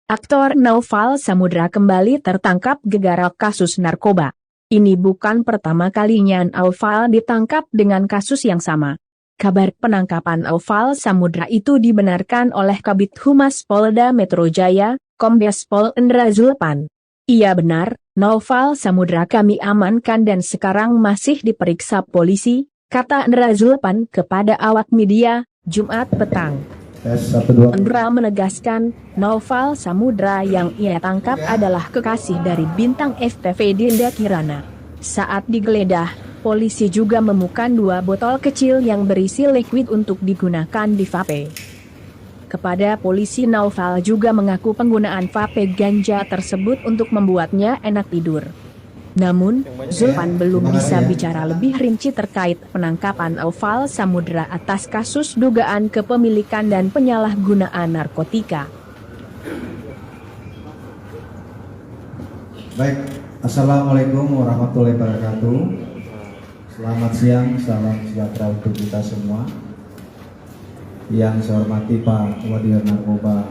Aktor Naufal Samudra kembali tertangkap gegara kasus narkoba. Ini bukan pertama kalinya Naufal ditangkap dengan kasus yang sama. Kabar penangkapan Naufal Samudra itu dibenarkan oleh Kabid Humas Polda Metro Jaya, Kombes Pol Endra Zulpan. Iya benar, Naufal Samudra kami amankan dan sekarang masih diperiksa polisi, kata Endra Zulpan kepada awak media, Jumat petang. Endra menegaskan, Naufal Samudra yang ia tangkap adalah kekasih dari bintang FTV Dinda Kirana. Saat digeledah, polisi juga menemukan 2 botol kecil yang berisi liquid untuk digunakan di vape. Kepada polisi Naufal juga mengaku penggunaan vape ganja tersebut untuk membuatnya enak tidur. Namun, Zulpan belum bisa bicara lebih rinci terkait penangkapan Naufal Samudra atas kasus dugaan kepemilikan dan penyalahgunaan narkotika. Baik, Assalamualaikum warahmatullahi wabarakatuh. Selamat siang, salam sejahtera untuk kita semua. Yang saya hormati Pak Wadir Narkoba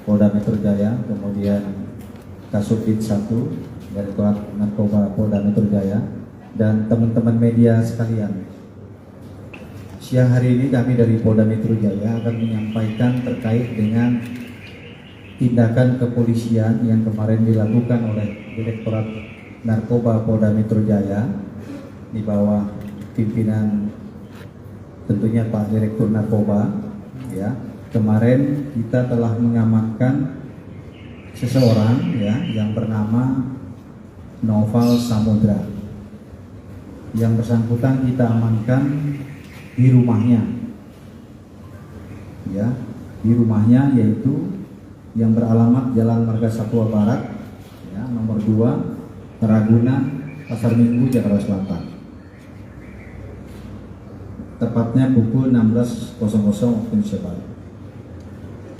Polda Metro Jaya, kemudian Kasubdit 1 Direktorat Narkoba Polda Metro Jaya, dan teman-teman media sekalian. Siang hari ini kami dari Polda Metro Jaya akan menyampaikan terkait dengan tindakan kepolisian yang kemarin dilakukan oleh Direktorat Narkoba Polda Metro Jaya di bawah pimpinan tentunya Pak Direktur Narkoba. Ya, kemarin kita telah mengamankan seseorang yang bernama Naufal Samudra. Yang bersangkutan kita amankan di rumahnya, di rumahnya, yaitu yang beralamat Jalan Marga Satwa Barat, nomor 2, Ragunan, Pasar Minggu, Jakarta Selatan. Tepatnya pukul 16.00 waktu Indonesia Barat.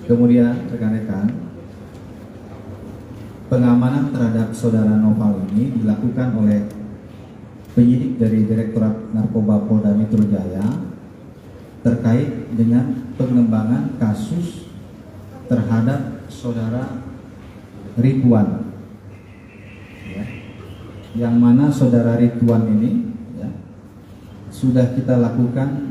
Kemudian rekan-rekan, pengamanan terhadap saudara Naufal ini dilakukan oleh penyidik dari Direktorat Narkoba Polda Metro Jaya terkait dengan pengembangan kasus terhadap saudara Ridwan, yang mana saudara Ridwan ini sudah kita lakukan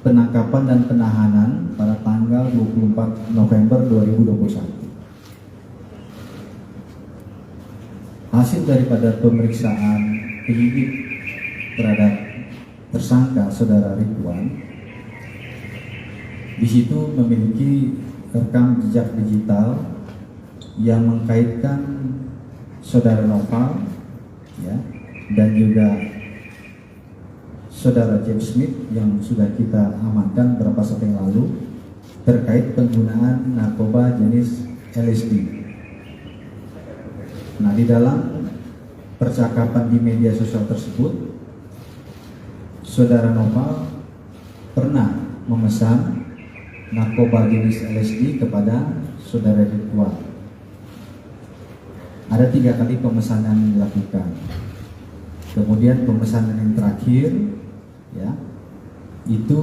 penangkapan dan penahanan pada tanggal 24 November 2021. Hasil daripada pemeriksaan penyidik terhadap tersangka saudara Ridwan, di situ memiliki rekam jejak digital yang mengkaitkan saudara Naufal, dan juga saudara James Smith yang sudah kita amankan beberapa saat yang lalu terkait penggunaan narkoba jenis LSD. Nah, di dalam percakapan di media sosial tersebut, saudara Naufal pernah memesan narkoba jenis LSD kepada saudara Ridwan. Ada 3 kali pemesanan yang dilakukan. Kemudian pemesanan yang terakhir, itu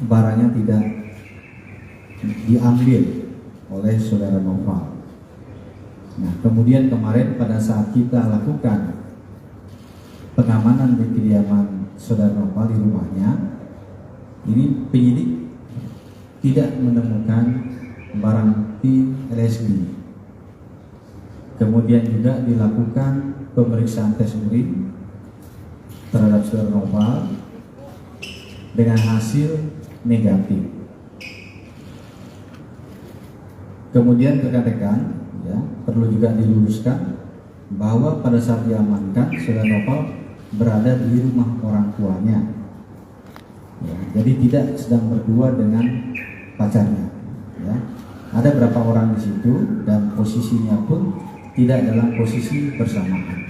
barangnya tidak diambil oleh saudara Naufal. Nah, kemudian kemarin pada saat kita lakukan pengamanan di kediaman saudara Naufal di rumahnya, ini penyidik tidak menemukan barang bukti LSD. Kemudian juga dilakukan pemeriksaan tes urin terhadap saudara Naufal dengan hasil negatif. Kemudian rekan-rekan, perlu juga diluruskan bahwa pada saat diamankan saudara Naufal berada di rumah orang tuanya, jadi tidak sedang berdua dengan pacarnya. Ada berapa orang di situ dan posisinya pun tidak dalam posisi bersamaan.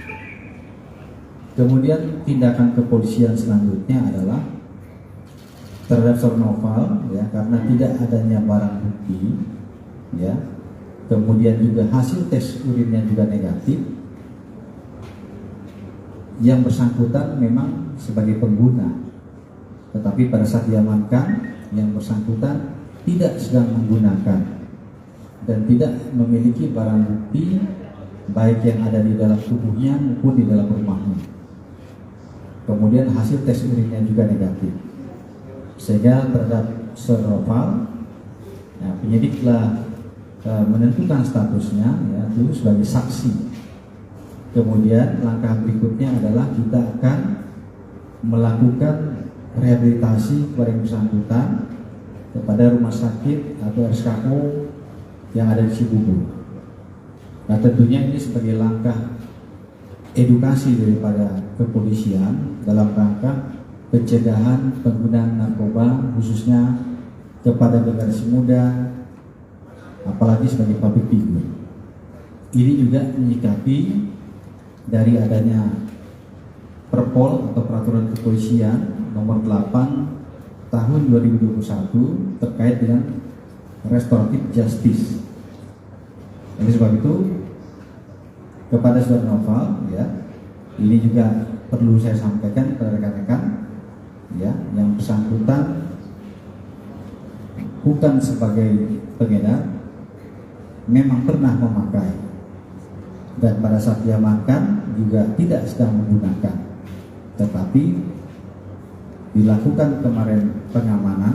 Kemudian tindakan kepolisian selanjutnya adalah terhadap saudara Naufal, karena tidak adanya barang bukti, kemudian juga hasil tes urinnya juga negatif. Yang bersangkutan memang sebagai pengguna, tetapi pada saat diamankan yang bersangkutan tidak sedang menggunakan. dan tidak memiliki barang bukti baik yang ada di dalam tubuhnya maupun di dalam rumahnya. Kemudian hasil tes urinnya juga negatif. Sehingga terhadap Saudara Noval, ya, penyidik telah menentukan statusnya ya, dulu sebagai saksi. Kemudian langkah berikutnya adalah kita akan melakukan rehabilitasi kepada yang bersangkutan kepada rumah sakit atau RSKO yang ada di Cibubur. Nah, tentunya ini sebagai langkah edukasi daripada kepolisian dalam rangka pencegahan penggunaan narkoba khususnya kepada generasi muda, apalagi sebagai public figure. Ini juga menyikapi dari adanya Perpol atau Peraturan Kepolisian nomor 8 tahun 2021 terkait dengan restoratif justice. Oleh sebab itu kepada Saudara Noval, ya, ini juga perlu saya sampaikan kepada rekan-rekan, ya, yang bersangkutan bukan sebagai pengedar, memang pernah memakai, dan pada saat diamankan juga tidak sedang menggunakan, tetapi dilakukan kemarin pengamanan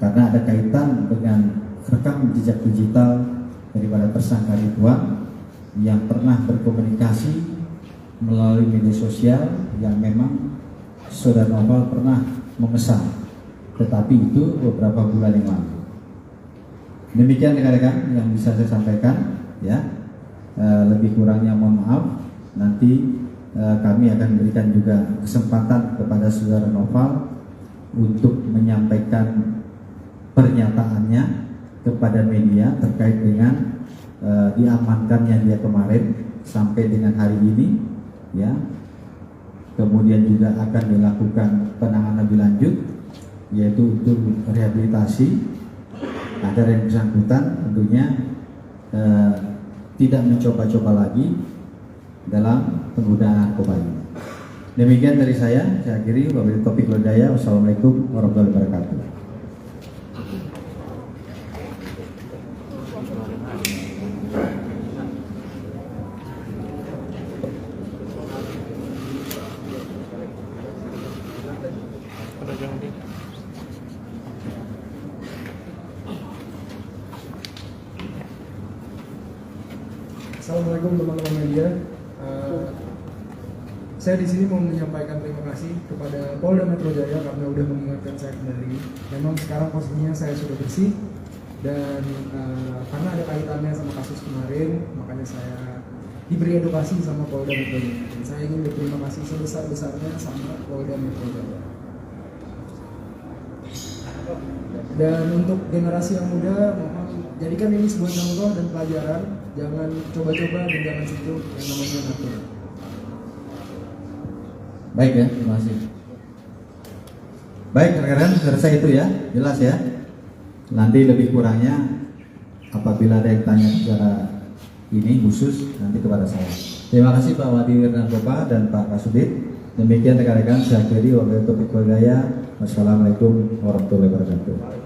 karena ada kaitan dengan rekam jejak digital daripada tersangka Ridwan yang pernah berkomunikasi melalui media sosial yang memang Saudara Noval pernah memesan, tetapi itu beberapa bulan yang lalu. Demikian rekan-rekan yang bisa saya sampaikan, ya. Lebih kurangnya mohon maaf. Nanti kami akan berikan juga kesempatan kepada Saudara Noval untuk menyampaikan pernyataannya kepada media terkait dengan diamankannya dia kemarin sampai dengan hari ini, ya. Kemudian juga akan dilakukan penanganan lebih lanjut, yaitu untuk rehabilitasi agar yang bersangkutan tentunya tidak mencoba-coba lagi dalam penggunaan narkoba ini. Demikian dari saya akhiri. Wabillahi taufiq wal hidayah. Wassalamualaikum warahmatullahi wabarakatuh. Assalamualaikum teman-teman media. Saya di sini mau menyampaikan terima kasih kepada Polda Metro Jaya karena sudah mengingatkan saya kembali. Memang sekarang posisinya saya sudah bersih dan karena ada kaitannya sama kasus kemarin, makanya saya diberi edukasi sama Polda Metro Jaya. Dan saya ingin berterima kasih sebesar-besarnya sama Polda Metro Jaya. Dan untuk generasi yang muda, mohon jadikan ini sebuah contoh dan pelajaran. Jangan coba-coba dan jangan sentuh yang namanya narkoba. Baik ya, terima kasih. Baik rekan-rekan, selesai itu ya, jelas ya. Nanti lebih kurangnya apabila ada yang tanya secara ini khusus nanti kepada saya. Terima kasih Pak Wadi Narkoba dan Pak Kasubit. Demikian rekan-rekan, saya akhiri. Wabillahi taufiq wal hidayah. Wassalamualaikum warahmatullahi wabarakatuh.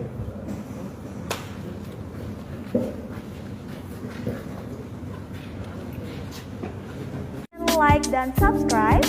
Like dan subscribe